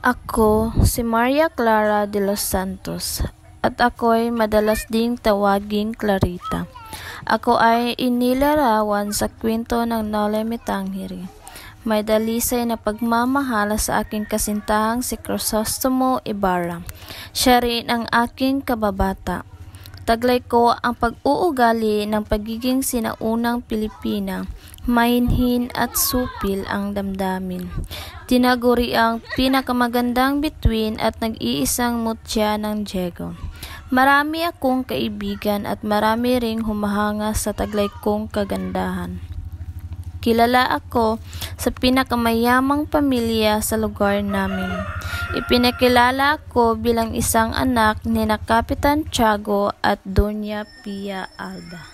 Ako si Maria Clara de los Santos at ako'y madalas ding tawaging Clarita. Ako ay inilarawan sa kwento ng Noli Me Tangere. May dalisay na pagmamahala sa aking kasintahang si Crisostomo Ibarra. Siya rin ang aking kababata. Taglay ko ang pag-uugali ng pagiging sinaunang Pilipina, mainhin at supil ang damdamin. Tinaguri ang pinakamagandang bituin at nag-iisang mutya ng Diego. Marami akong kaibigan at marami ring humahanga sa taglay kong kagandahan. Kilala ako sa pinakamayamang pamilya sa lugar namin. Ipinakilala ako bilang isang anak ni na Kapitan Tiago at Doña Pia Alba.